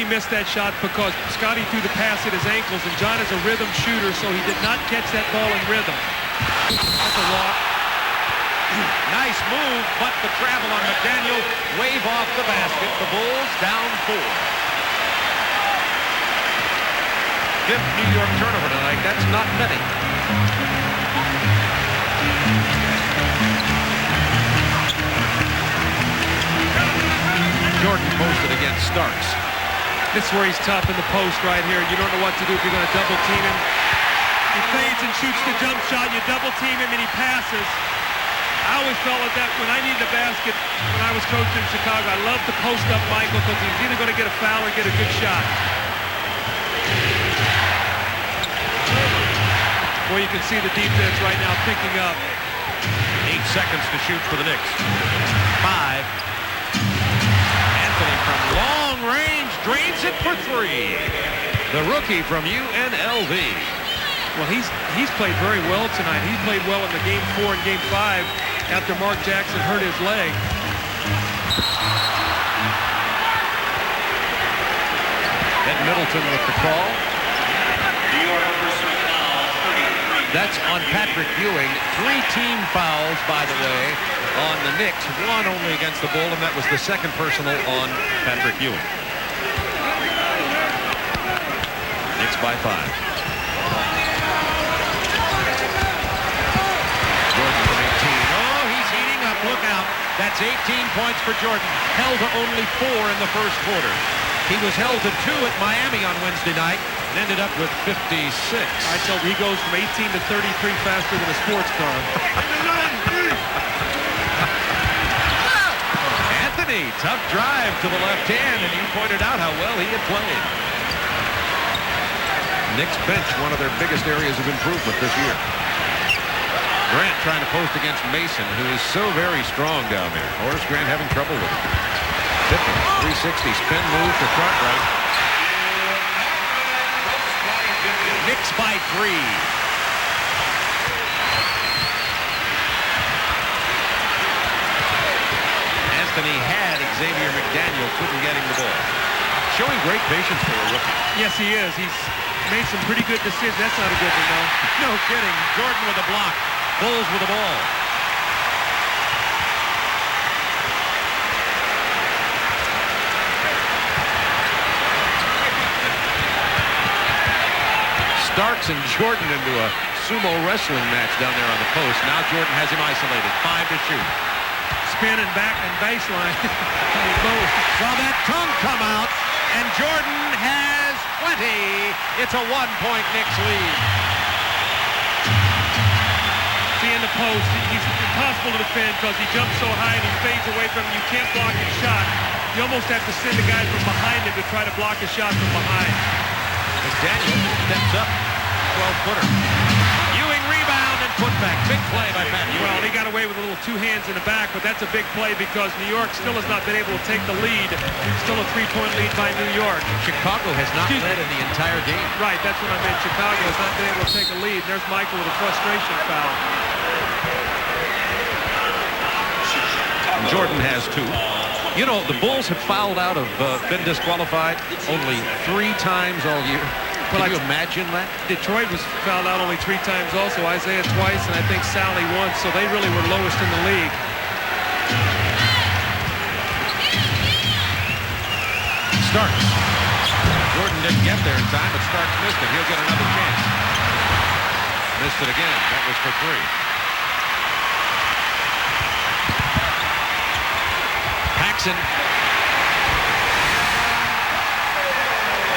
he missed that shot because Scotty threw the pass at his ankles, and John is a rhythm shooter, so he did not catch that ball in rhythm. That's a walk. Nice move, but the travel on McDaniel, wave off the basket. The Bulls down 4. Fifth New York turnover tonight. That's not many. Jordan posted against Starks. This is where he's tough in the post right here. You don't know what to do if you're going to double team him. He fades and shoots the jump shot. You double team him and he passes. I always felt like that when I needed a basket when I was coaching in Chicago. I loved to post up Michael because he's either going to get a foul or get a good shot. Well, you can see the defense right now picking up. 8 seconds to shoot for the Knicks. 5. Anthony from long range drains it for 3. The rookie from UNLV. Well, he's played very well tonight. He played well in the Game 4 and Game 5 after Mark Jackson hurt his leg. Ed Middleton with the call. That's on Patrick Ewing. 3 team fouls, by the way, on the Knicks. 1 only against the Bull, and that was the second personal on Patrick Ewing. Knicks by 5. Jordan from 18. Oh, he's heating up. Look out. That's 18 points for Jordan. Held to only 4 in the first quarter. He was held to 2 at Miami on Wednesday night and ended up with 56. I told you he goes from 18 to 33 faster than a sports car. Anthony, tough drive to the left hand, and you pointed out how well he had played. Knicks bench, one of their biggest areas of improvement this year. Grant trying to post against Mason, who is so very strong down there. Horace Grant having trouble with him. Pippen, 360 spin move to Cartwright. Knicks by 3. Anthony had Xavier McDaniel, couldn't get him the ball. Showing great patience for a rookie. Yes, he is. He's made some pretty good decisions. That's not a good one, though. No kidding. Jordan with a block. Bulls with the ball. Starks and Jordan into a sumo wrestling match down there on the post. Now Jordan has him isolated. 5 to shoot. Spin and back and baseline. Saw that tongue come out, and Jordan has 20. It's a 1-point Knicks lead. See, in the post, he's impossible to defend because he jumps so high and he fades away from him. You can't block his shot. You almost have to send a guy from behind him to try to block a shot from behind. Daniel steps up, 12-footer. Ewing rebound and put back. Big play by Pat Ewing. Well, he got away with a little 2 hands in the back, but that's a big play because New York still has not been able to take the lead. Still a 3-point lead by New York. Chicago has not led in the entire game. Right, that's what I meant. Chicago has not been able to take a lead. There's Michael with a frustration foul. Jordan has 2. You know, the Bulls have fouled out of, been disqualified only 3 times all year. Can you imagine that? Detroit was fouled out only 3 times also. Isaiah twice, and I think Sally once, so they really were lowest in the league. Starks. Jordan didn't get there in time, but Starks missed it. He'll get another chance. Missed it again. That was for 3. Paxson.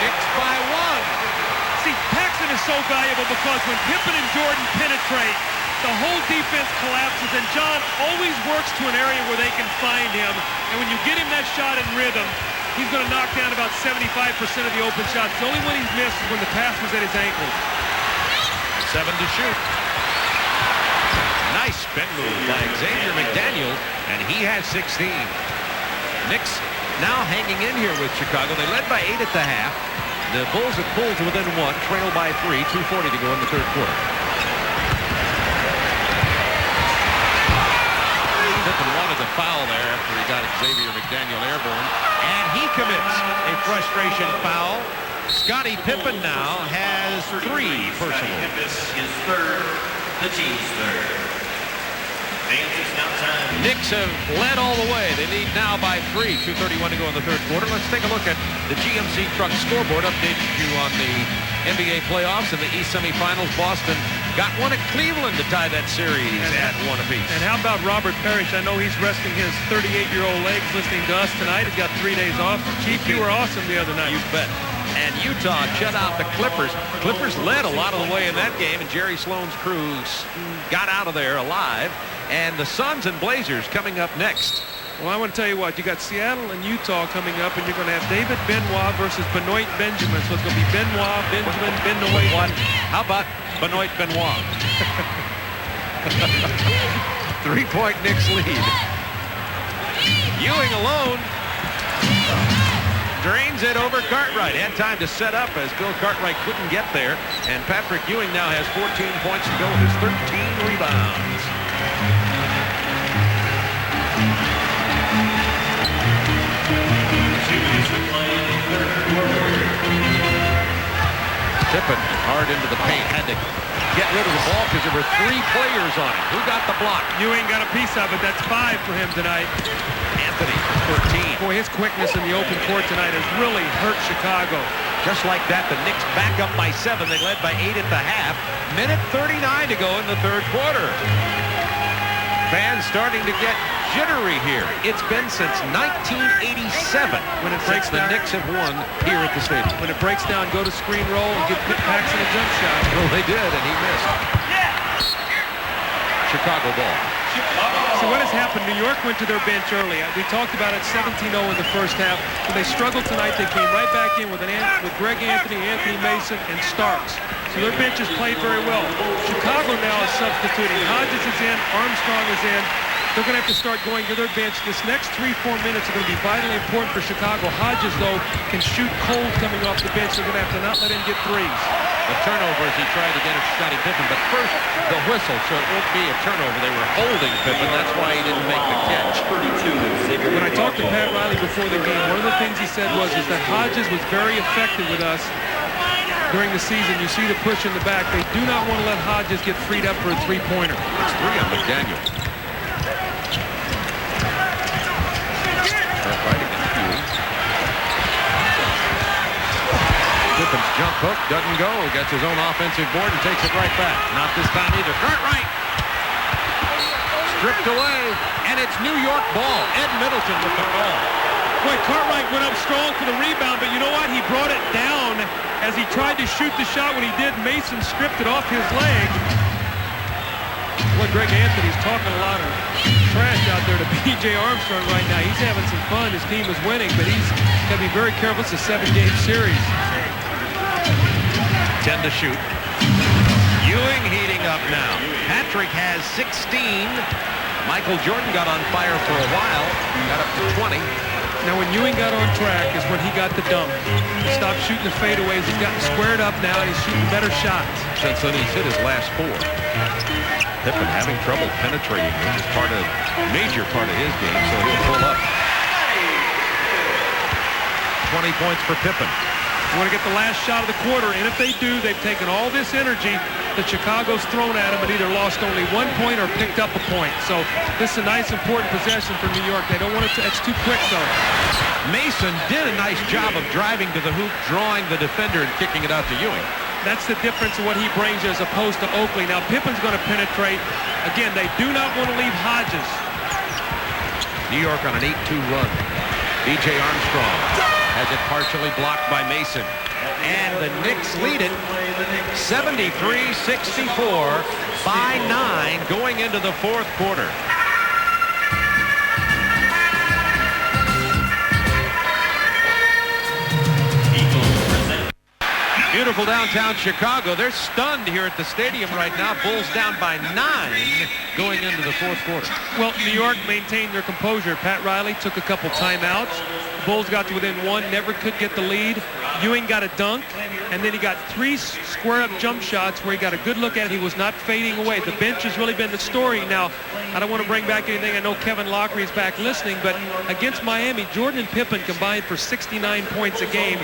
Knicks by 1. See, Paxson is so valuable because when Pippen and Jordan penetrate, the whole defense collapses, and John always works to an area where they can find him. And when you get him that shot in rhythm, he's going to knock down about 75% of the open shots. The only one he's missed is when the pass was at his ankles. 7 to shoot. Nice spin move by Xavier McDaniel, and he has 16. Knicks now hanging in here with Chicago. They led by 8 at the half. The Bulls have pulled to within 1, trail by 3, 2:40 to go in the third quarter. To Pippen wanted to foul there after he got Xavier McDaniel airborne, and he commits a frustration foul. Scottie Pippen now has 3 personal. His third, the team's third. Knicks have led all the way. They lead now by 3. 2:31 to go in the third quarter. Let's take a look at the GMC Truck scoreboard. Updated you on the NBA playoffs and the East semifinals. Boston got one at Cleveland to tie that series at 1 apiece. And how about Robert Parrish? I know he's resting his 38-year-old legs listening to us tonight. He's got 3 days off. Chief, you were awesome the other night. You bet. And Utah shut out the Clippers. Clippers led a lot of the way in that game, and Jerry Sloan's crew got out of there alive. And the Suns and Blazers coming up next. Well, I want to tell you what. You got Seattle and Utah coming up, and you're going to have David Benoit versus Benoit Benjamin. So it's going to be Benoit, Benjamin, Benoit. What? How about Benoit Benoit? 3-point Knicks lead. Ewing alone. Drains it over Cartwright. Had time to set up as Bill Cartwright couldn't get there. And Patrick Ewing now has 14 points to go with his 13 rebounds. Pippen hard into the paint. Had to get rid of the ball because there were 3 players on it. Who got the block? Ewing got a piece of it. That's 5 for him tonight. Anthony, 13. Boy, his quickness in the open court tonight has really hurt Chicago. Just like that, the Knicks back up by 7. They led by 8 at the half. Minute 39 to go in the third quarter. Fans starting to get jittery here. It's been since 1987 when it breaks the Knicks have won here at the stadium. When it breaks down, go to screen roll and give Paxson a jump shot. Well, they did, and he missed. Chicago ball. So what has happened? New York went to their bench early. We talked about it 17-0 in the first half. When they struggled tonight, they came right back in with Greg Anthony, Anthony Mason, and Starks. So their benches played very well. Chicago now is substituting. Hodges is in. Armstrong is in. They're going to have to start going to their bench. This next 3-4 minutes are going to be vitally important for Chicago. Hodges, though, can shoot cold coming off the bench. They're going to have to not let him get threes. A turnover as he tried to get it to Scottie Pippen, but first the whistle, so it won't be a turnover. They were holding Pippen. That's why he didn't make the catch. When I talked to Pat Riley before the game, one of the things he said was that Hodges was very effective with us during the season. You see the push in the back. They do not want to let Hodges get freed up for a 3-pointer. It's 3 on McDaniel. Right against Ewing. Pippen's jump hook doesn't go. Gets his own offensive board and takes it right back. Not this time either. Cartwright stripped away, and it's New York ball. Ed Middleton with the ball. Boy, Cartwright went up strong for the rebound, but you know what? He brought it down as he tried to shoot the shot. When he did, Mason stripped it off his leg. Boy, Greg Anthony's talking a lot of trash out there to B.J. Armstrong right now. He's having some fun. His team is winning, but he's got to be very careful. It's a 7-game series. 10 to shoot. Ewing heating up now. Patrick has 16. Michael Jordan got on fire for a while. Got up to 20. Now, when Ewing got on track is when he got the dunk. He stopped shooting the fadeaways. He's gotten squared up now, and he's shooting better shots. Since then, he's hit his last 4. Pippen having trouble penetrating, which is major part of his game, so he'll pull up. 20 points for Pippen. You want to get the last shot of the quarter, and if they do, they've taken all this energy that Chicago's thrown at them and either lost only 1 point or picked up a point. So this is a nice, important possession for New York. They don't want it to, it's too quick, though. Mason did a nice job of driving to the hoop, drawing the defender and kicking it out to Ewing. That's the difference in what he brings as opposed to Oakley. Now, Pippen's going to penetrate. Again, they do not want to leave Hodges. New York on an 8-2 run. B.J. Armstrong has it partially blocked by Mason. And the Knicks lead it 73-64 by 9 going into the fourth quarter. Beautiful downtown Chicago. They're stunned here at the stadium right now. Bulls down by 9 going into the fourth quarter. Well, New York maintained their composure. Pat Riley took a couple timeouts. The Bulls got to within 1, never could get the lead. Ewing got a dunk. and then he got 3 square-up jump shots where he got a good look at it. He was not fading away. The bench has really been the story. Now, I don't want to bring back anything. I know Kevin Lockery is back listening, but against Miami, Jordan and Pippen combined for 69 points a game.